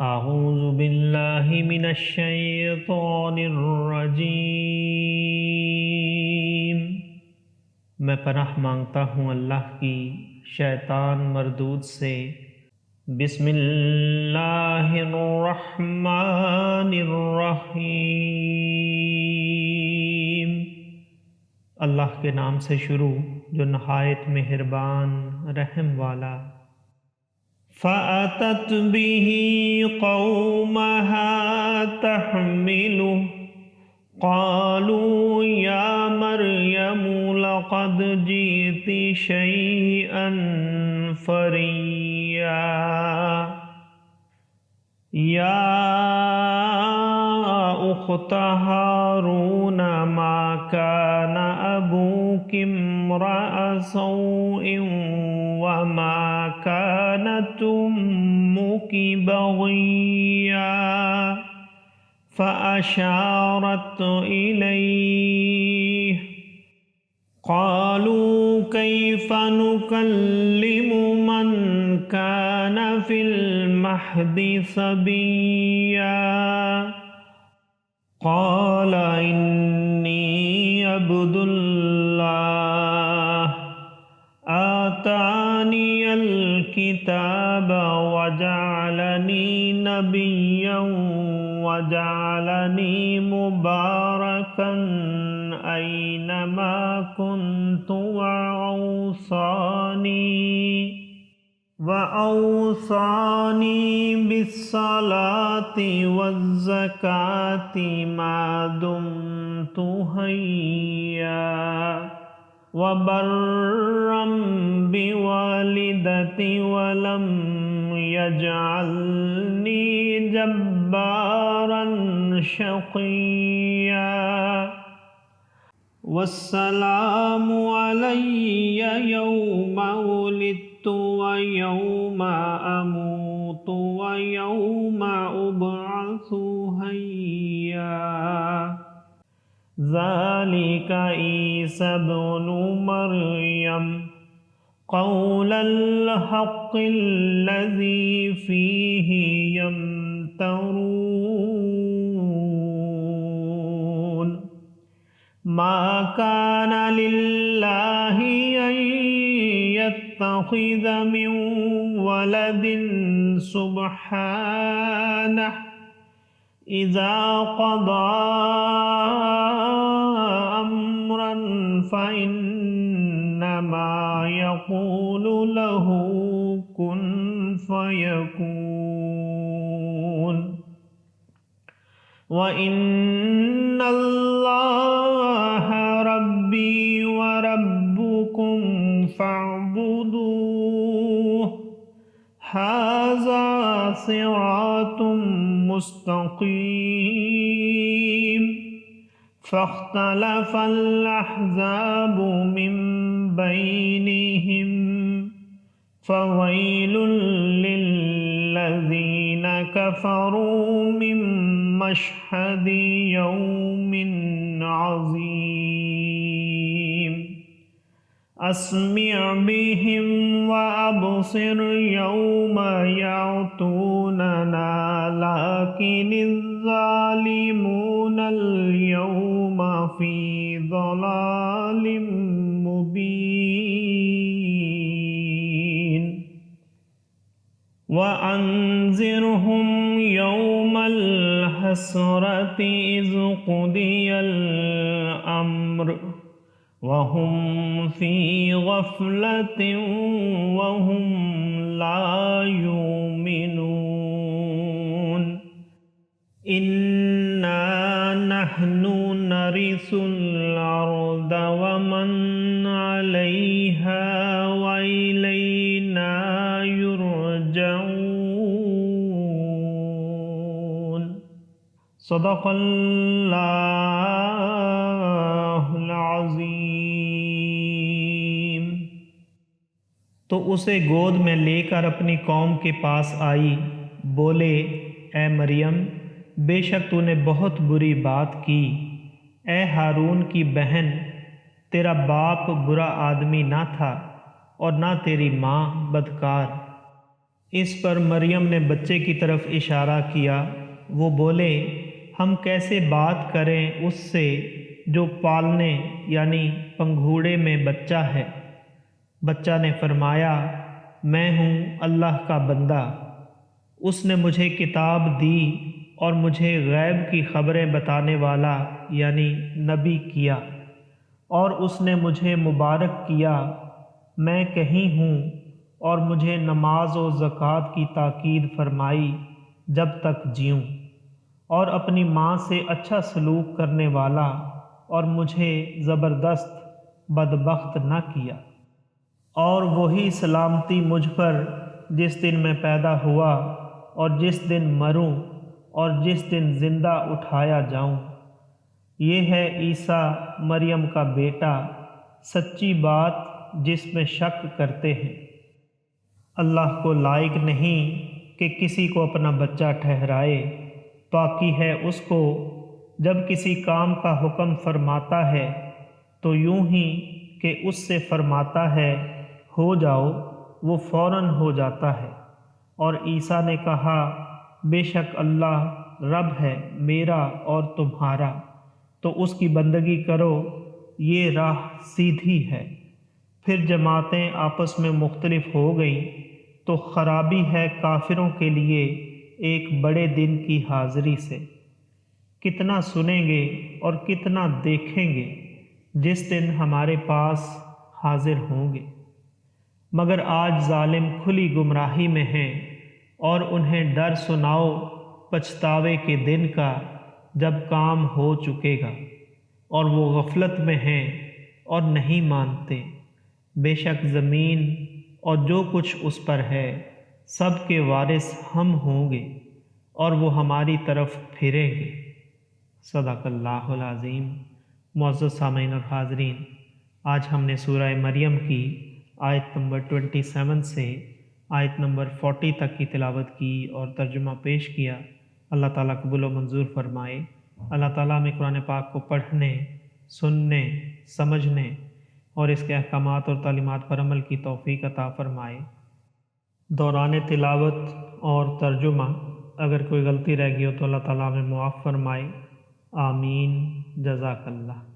اعوذ باللہ من الشیطان الرجیم، میں پناہ مانگتا ہوں اللہ کی شیطان مردود سے۔ بسم اللہ الرحمن الرحیم، اللہ کے نام سے شروع جو نہایت مہربان رحم والا۔ فَأَتَتْ بِهِ قَوْمَهَا تَحْمِلُهُ قَالُوا يَا مَرْيَمُ لَقَدْ جِئْتِ شَيْئًا فَرِيًّا يَا أُخْتَ هَارُونَ مَا كَانَ أَبُوكِ امْرَأَ سَوْءٍ وَمَا كَانَتْ أُمُّكِ بَغِيًّا فَأَشَارَتْ إِلَيْهِ قَالُوا كَيْفَ نُكَلِّمُ مَنْ كَانَ فِي الْمَهْدِ صَبِيًّا قَالَ إِنِّي عَبْدُ اللَّهِ آتاني الكتاب وجعلني نبيا وجعلني مباركا أينما كنت وأوصاني بالصلاة والزكاة ما دمت حيا وبرا بوالدتي ولم يجعلني جبارا شقيا والسلام علي يوم ولدت ويوم أموت ويوم أبعث حيا ذلك عيسى ابن مريم قول الحق الذي فيه يمترون ما كان لله أن يتخذ من ولد سبحانه إذا قضى أمرا فإنما يقول له كن فيكون وإن الله ربي وربكم فاعبدوه هذا صراط مستقيم فاختلف الأحزاب من بينهم فويل للذين كفروا من مشهد يوم عظيم أسمع بهم وأبصر يوم يأتوننا لكن الظالمون اليوم في ضلال مبين وأنذرهم يوم الحسرة إذ قضي الأمر وهم في غفلة وهم لا يؤمنون إنا نحن نرث الأرض ومن عليها وإلينا يرجعون صدق اللہ العظیم۔ تو اسے گود میں لے کر اپنی قوم کے پاس آئی، بولے اے مریم بے شک تو نے بہت بری بات کی۔ اے ہارون کی بہن، تیرا باپ برا آدمی نہ تھا اور نہ تیری ماں بدکار۔ اس پر مریم نے بچے کی طرف اشارہ کیا۔ وہ بولے، ہم کیسے بات کریں اس سے جو پالنے یعنی پنگھوڑے میں بچہ ہے؟ بچہ نے فرمایا، میں ہوں اللہ کا بندہ۔ اس نے مجھے کتاب دی اور مجھے غیب کی خبریں بتانے والا یعنی نبی کیا، اور اس نے مجھے مبارک کیا۔ میں کہیں ہوں اور مجھے نماز و زکوٰۃ کی تاکید فرمائی جب تک جیوں، اور اپنی ماں سے اچھا سلوک کرنے والا، اور مجھے زبردست بدبخت نہ کیا۔ اور وہی سلامتی مجھ پر جس دن میں پیدا ہوا اور جس دن مروں اور جس دن زندہ اٹھایا جاؤں۔ یہ ہے عیسیٰ مریم کا بیٹا، سچی بات جس میں شک کرتے ہیں۔ اللہ کو لائق نہیں کہ کسی کو اپنا بچہ ٹھہرائے، باقی ہے اس کو جب کسی کام کا حکم فرماتا ہے تو یوں ہی کہ اس سے فرماتا ہے ہو جاؤ، وہ فوراً ہو جاتا ہے۔ اور عیسیٰ نے کہا، بے شک اللہ رب ہے میرا اور تمہارا، تو اس کی بندگی کرو، یہ راہ سیدھی ہے۔ پھر جماعتیں آپس میں مختلف ہو گئیں تو خرابی ہے کافروں کے لیے ایک بڑے دن کی حاضری سے۔ کتنا سنیں گے اور کتنا دیکھیں گے جس دن ہمارے پاس حاضر ہوں گے۔ مگر آج ظالم کھلی گمراہی میں ہیں، اور انہیں ڈر سناؤ پچھتاوے کے دن کا جب کام ہو چکے گا، اور وہ غفلت میں ہیں اور نہیں مانتے۔ بے شک زمین اور جو کچھ اس پر ہے سب کے وارث ہم ہوں گے، اور وہ ہماری طرف پھریں گے۔ صدق اللہ العظیم۔ معزز سامعین اور حاضرین، آج ہم نے سورہ مریم کی آیت نمبر 27 سے آیت نمبر 40 تک کی تلاوت کی اور ترجمہ پیش کیا۔ اللہ تعالیٰ قبول و منظور فرمائے۔ اللہ تعالیٰ ہمیں قرآن پاک کو پڑھنے، سننے، سمجھنے اور اس کے احکامات اور تعلیمات پر عمل کی توفیق عطا فرمائے۔ دوران تلاوت اور ترجمہ اگر کوئی غلطی رہ گئی ہو تو اللہ تعالیٰ ہمیں معاف فرمائے۔ آمین۔ جزاک اللہ۔